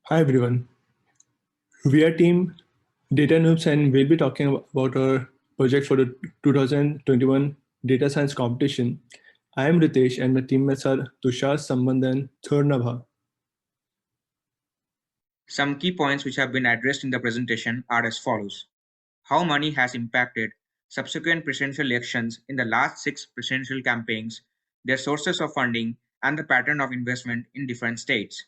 Hi everyone, we are team Data Noobs and we'll be talking about our project for the 2021 Data Science Competition. I am Ritesh and my teammates are Tushar, Samband and Thurnabha. Some key points which have been addressed in the presentation are as follows. How money has impacted subsequent presidential elections in the last 6 presidential campaigns, their sources of funding, and the pattern of investment in different states.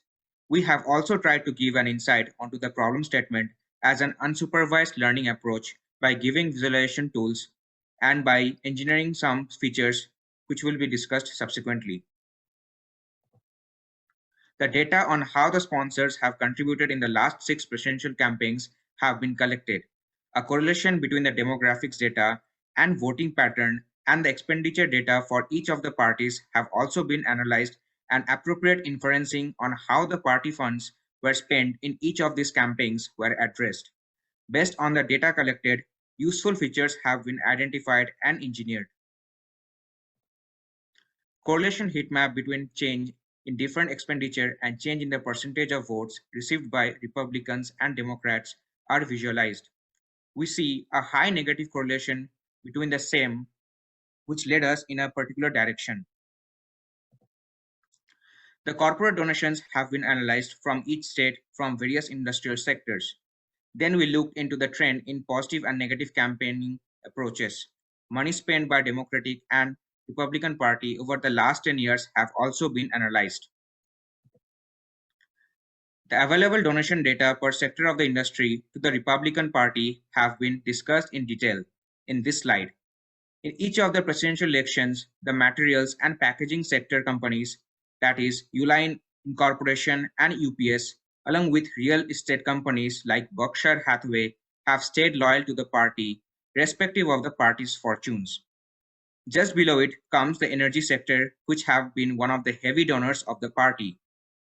We have also tried to give an insight onto the problem statement as an unsupervised learning approach by giving visualization tools and by engineering some features which will be discussed subsequently. The data on how the sponsors have contributed in the last 6 presidential campaigns have been collected. A correlation between the demographics data and voting pattern and the expenditure data for each of the parties have also been analyzed, and appropriate inferencing on how the party funds were spent in each of these campaigns were addressed. Based on the data collected, useful features have been identified and engineered. Correlation heat map between change in different expenditure and change in the percentage of votes received by Republicans and Democrats are visualized. We see a high negative correlation between the same, which led us in a particular direction. The corporate donations have been analyzed from each state from various industrial sectors. Then we looked into the trend in positive and negative campaigning approaches. Money spent by Democratic and Republican Party over the last 10 years have also been analyzed. The available donation data per sector of the industry to the Republican Party have been discussed in detail in this slide. In each of the presidential elections, the materials and packaging sector companies, that is, Uline Incorporation and UPS, along with real estate companies like Berkshire Hathaway, have stayed loyal to the party, irrespective of the party's fortunes. Just below it comes the energy sector, which have been one of the heavy donors of the party.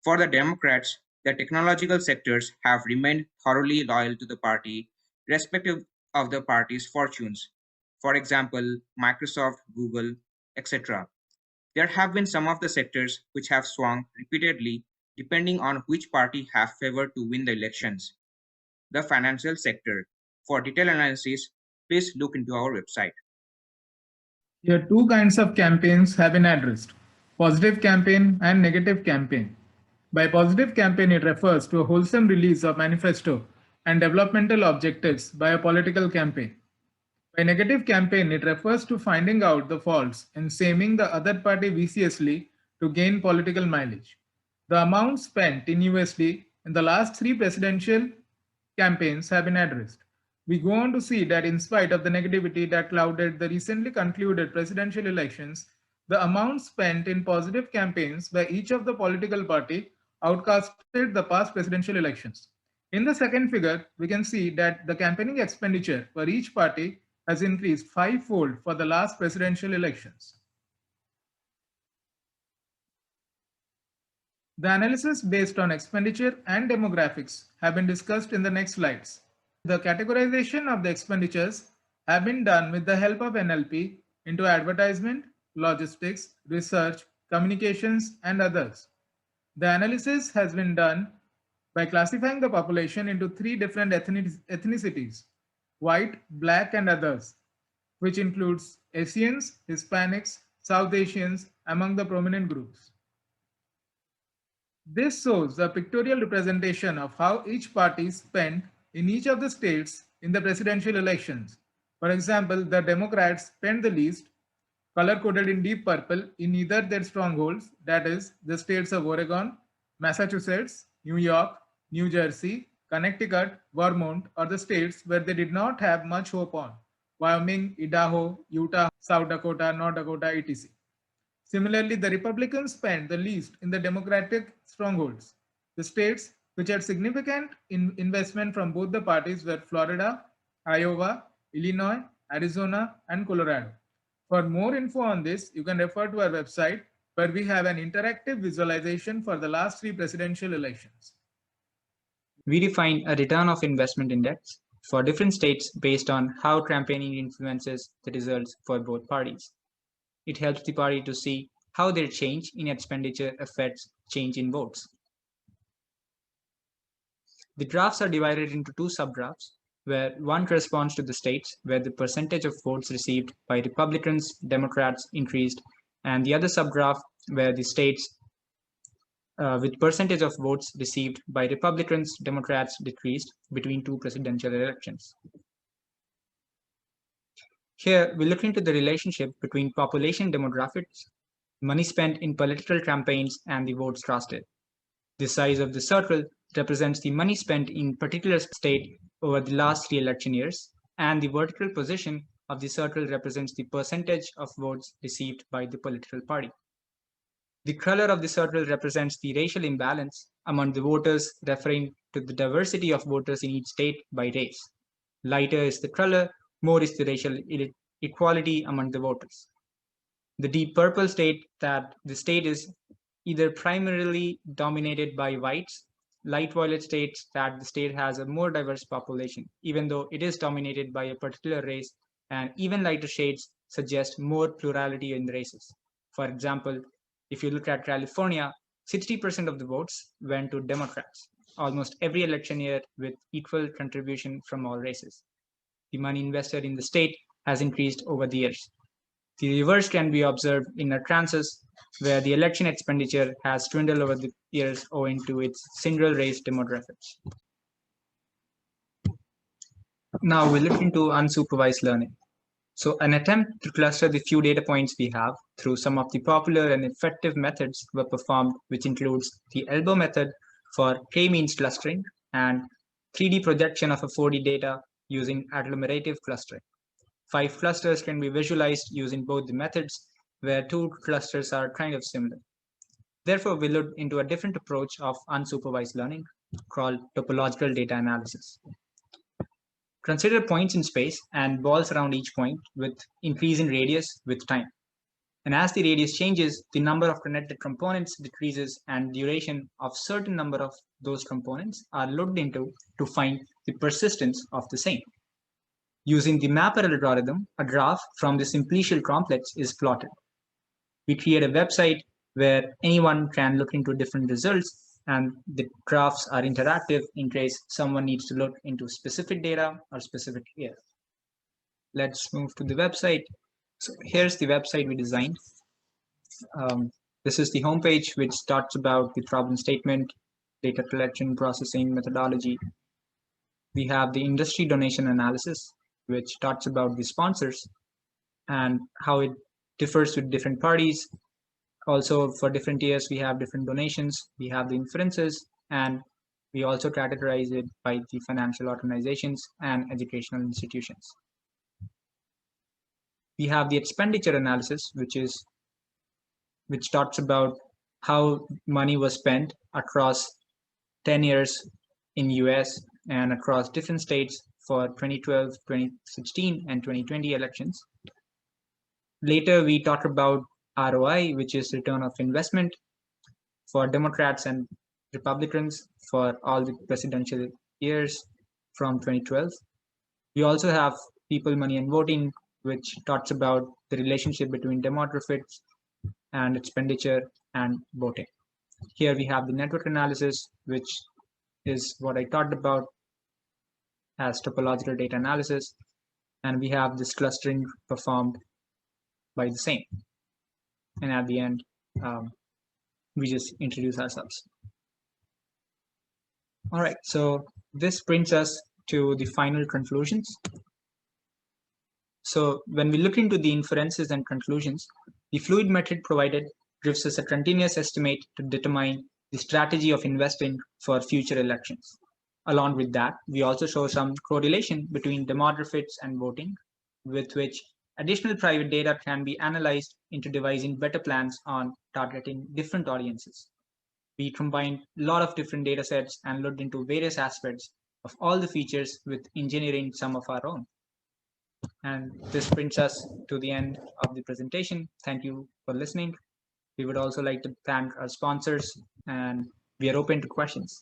For the Democrats, the technological sectors have remained thoroughly loyal to the party, irrespective of the party's fortunes. For example, Microsoft, Google, etc. There have been some of the sectors which have swung repeatedly depending on which party have favored to win the elections. The financial sector. For detailed analysis, please look into our website. Here, two kinds of campaigns have been addressed: positive campaign and negative campaign. By positive campaign, it refers to a wholesome release of manifesto and developmental objectives by a political campaign. By negative campaign, it refers to finding out the faults and shaming the other party viciously to gain political mileage. The amount spent in USD in the last 3 presidential campaigns have been addressed. We go on to see that in spite of the negativity that clouded the recently concluded presidential elections, the amount spent in positive campaigns by each of the political party outcasted the past presidential elections. In the second figure, we can see that the campaigning expenditure for each party has increased fivefold for the last presidential elections. The analysis based on expenditure and demographics have been discussed in the next slides. The categorization of the expenditures have been done with the help of NLP into advertisement, logistics, research, communications, and others. The analysis has been done by classifying the population into 3 different ethnicities: white, black, and others, which includes Asians, Hispanics, South Asians among the prominent groups. This shows a pictorial representation of how each party spent in each of the states in the presidential elections. For example, the Democrats spent the least, color-coded in deep purple, in either their strongholds, that is, the states of Oregon, Massachusetts, New York, New Jersey, Connecticut, Vermont, or the states where they did not have much hope on: Wyoming, Idaho, Utah, South Dakota, North Dakota, etc. Similarly, the Republicans spent the least in the Democratic strongholds. The states which had significant investment from both the parties were Florida, Iowa, Illinois, Arizona, and Colorado. For more info on this, you can refer to our website, where we have an interactive visualization for the last 3 presidential elections. We define a return of investment index for different states based on how campaigning influences the results for both parties. It helps the party to see how their change in expenditure affects change in votes. The drafts are divided into two subdrafts, where one corresponds to the states where the percentage of votes received by Republicans, Democrats increased, and the other subdraft where the states with percentage of votes received by Republicans, Democrats decreased between two presidential elections. Here, we look into the relationship between population demographics, money spent in political campaigns, and the votes casted. The size of the circle represents the money spent in particular state over the last 3 election years, and the vertical position of the circle represents the percentage of votes received by the political party. The color of the circle represents the racial imbalance among the voters, referring to the diversity of voters in each state by race. Lighter is the color, more is the racial equality among the voters. The deep purple state that the state is either primarily dominated by whites. Light violet states that the state has a more diverse population, even though it is dominated by a particular race, and even lighter shades suggest more plurality in the races. For example, if you look at California, 60% of the votes went to Democrats, almost every election year with equal contribution from all races. The money invested in the state has increased over the years. The reverse can be observed in Arkansas, where the election expenditure has dwindled over the years owing to its single race demographics. Now we look into unsupervised learning. So an attempt to cluster the few data points we have through some of the popular and effective methods were performed, which includes the elbow method for k-means clustering and 3D projection of a 4D data using agglomerative clustering. 5 clusters can be visualized using both the methods, where 2 clusters are kind of similar. Therefore, we looked into a different approach of unsupervised learning called topological data analysis. Consider points in space and balls around each point with increase in radius with time. And as the radius changes, the number of connected components decreases and duration of certain number of those components are looked into to find the persistence of the same. Using the mapper algorithm, a graph from the simplicial complex is plotted. We create a website where anyone can look into different results, and the graphs are interactive in case someone needs to look into specific data or specific year. Let's move to the website. So here's the website we designed. This is the homepage, which talks about the problem statement, data collection, processing, methodology. We have the industry donation analysis, which talks about the sponsors and how it differs with different parties. Also, for different years, we have different donations, we have the inferences, and we also categorize it by the financial organizations and educational institutions. We have the expenditure analysis, which talks about how money was spent across 10 years in US and across different states for 2012, 2016, and 2020 elections. Later, we talk about ROI, which is return of investment for Democrats and Republicans for all the presidential years from 2012. We also have people, money, and voting, which talks about the relationship between demographics and expenditure and voting. Here we have the network analysis, which is what I talked about as topological data analysis, and we have this clustering performed by the same. And at the end, we just introduce ourselves. All right, so this brings us to the final conclusions. So when we look into the inferences and conclusions, the fluid method provided gives us a continuous estimate to determine the strategy of investing for future elections. Along with that, we also show some correlation between demographics and voting, with which additional private data can be analyzed into devising better plans on targeting different audiences. We combined a lot of different data sets and looked into various aspects of all the features with engineering some of our own. And this brings us to the end of the presentation. Thank you for listening. We would also like to thank our sponsors, and we are open to questions.